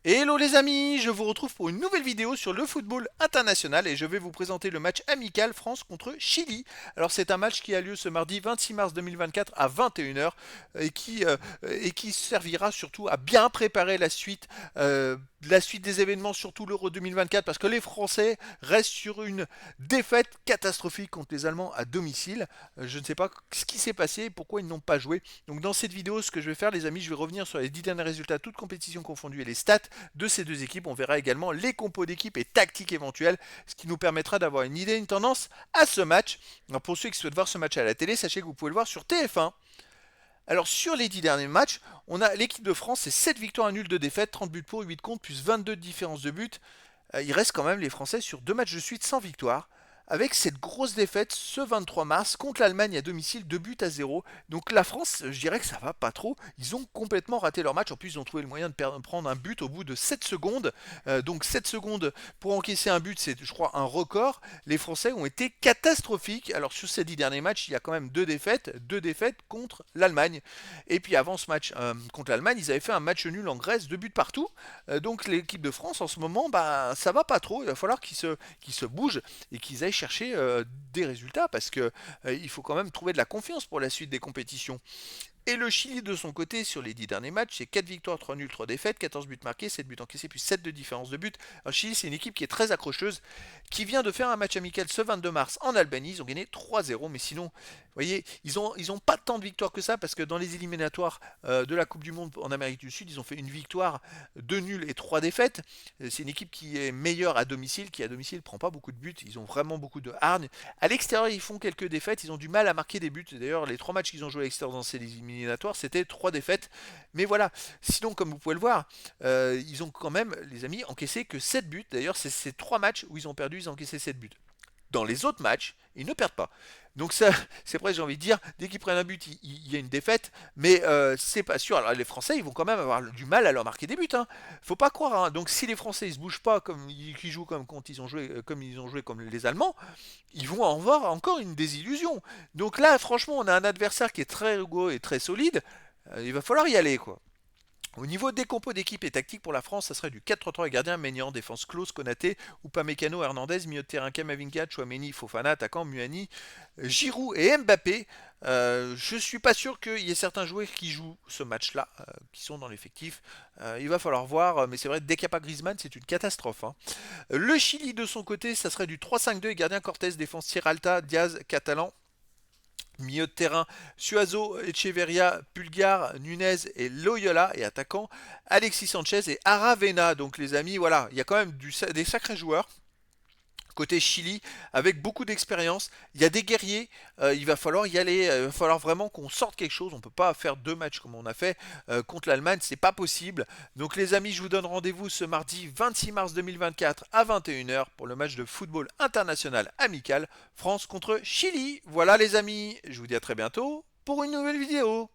Hello les amis, je vous retrouve pour une nouvelle vidéo sur le football international et je vais vous présenter le match amical France contre Chili. Alors c'est un match qui a lieu ce mardi 26 mars 2024 à 21 h et qui servira surtout à bien préparer la suite des événements, surtout l'Euro 2024 parce que les Français restent sur une défaite catastrophique contre les Allemands à domicile. Je ne sais pas ce qui s'est passé et pourquoi ils n'ont pas joué. Donc dans cette vidéo, ce que je vais faire les amis, je vais revenir sur les 10 derniers résultats, toutes compétitions confondues et les stats de ces deux équipes. On verra également les compos d'équipe et tactiques éventuelles, ce qui nous permettra d'avoir une idée, une tendance à ce match. Alors pour ceux qui souhaitent voir ce match à la télé, sachez que vous pouvez le voir sur TF1. Alors sur les 10 derniers matchs, on a l'équipe de France, c'est 7 victoires, 1 nul, 2 défaites, 30 buts pour, 8 contre, plus 22 de différence de but. Il reste quand même les Français sur 2 matchs de suite sans victoire, avec cette grosse défaite ce 23 mars contre l'Allemagne à domicile, 2 buts à 0. Donc la France, je dirais que ça va pas trop. Ils ont complètement raté leur match. En plus, ils ont trouvé le moyen de prendre un but au bout de 7 secondes. Donc 7 secondes pour encaisser un but, c'est je crois un record. Les Français ont été catastrophiques. Alors sur ces 10 derniers matchs, il y a quand même deux défaites contre l'Allemagne. Et puis avant ce match contre l'Allemagne, ils avaient fait un match nul en Grèce, 2 buts partout. Donc l'équipe de France en ce moment, bah, ça va pas trop. Il va falloir qu'ils se bougent et qu'ils aillent chercher des résultats parce que il faut quand même trouver de la confiance pour la suite des compétitions. Et le Chili de son côté, sur les 10 derniers matchs, c'est 4 victoires, 3 nuls, 3 défaites, 14 buts marqués, 7 buts encaissés, puis 7 de différence de but. Alors Chili, c'est une équipe qui est très accrocheuse, qui vient de faire un match amical ce 22 mars en Albanie. Ils ont gagné 3-0, mais sinon, vous voyez, ils ont pas tant de victoires que ça, parce que dans les éliminatoires de la Coupe du Monde en Amérique du Sud, ils ont fait une victoire, 2 nuls et 3 défaites. C'est une équipe qui est meilleure à domicile, qui à domicile prend pas beaucoup de buts. Ils ont vraiment beaucoup de hargne. À l'extérieur, ils font quelques défaites, ils ont du mal à marquer des buts. D'ailleurs, les 3 matchs qu'ils ont joué à l'extérieur dans ces éliminatoires, c'était 3 défaites. Mais voilà, sinon, comme vous pouvez le voir, ils ont quand même, les amis, encaissé que 7 buts. D'ailleurs, c'est ces 3 matchs où ils ont perdu, ils ont encaissé 7 buts. Dans les autres matchs, ils ne perdent pas. Donc ça, c'est vrai, j'ai envie de dire, dès qu'ils prennent un but, il y a une défaite, mais c'est pas sûr. Alors les Français, ils vont quand même avoir du mal à leur marquer des buts. Hein. Faut pas croire. Hein. Donc si les Français ils se bougent pas comme ils jouent comme quand ils ont joué, comme ils ont joué comme les Allemands, ils vont avoir encore une désillusion. Donc là, franchement, on a un adversaire qui est très rigoureux et très solide. Il va falloir y aller, quoi. Au niveau des compos d'équipe et tactique pour la France, ça serait du 4-3-3 gardien, Maignan, défense close, Konaté, Upamecano, Hernandez, milieu de terrain, Kamavinga, Chouameni, Fofana, attaquant, Muani, Giroud et Mbappé. Je suis pas sûr qu'il y ait certains joueurs qui jouent ce match-là, qui sont dans l'effectif. Il va falloir voir, mais c'est vrai, dès qu'il n'y a pas Griezmann, c'est une catastrophe. Hein. Le Chili de son côté, ça serait du 3-5-2 et gardien Cortés, défense Sierralta, Diaz, Catalan, milieu de terrain, Suazo, Echeverria, Pulgar, Nunez et Loyola. Et attaquant, Alexis Sanchez et Aravena. Donc les amis, voilà, il y a quand même des sacrés joueurs. Côté Chili, avec beaucoup d'expérience, il y a des guerriers, il va falloir y aller, il va falloir vraiment qu'on sorte quelque chose. On ne peut pas faire 2 matchs comme on a fait contre l'Allemagne, c'est pas possible. Donc les amis, je vous donne rendez-vous ce mardi 26 mars 2024 à 21 h pour le match de football international amical France contre Chili. Voilà les amis, je vous dis à très bientôt pour une nouvelle vidéo.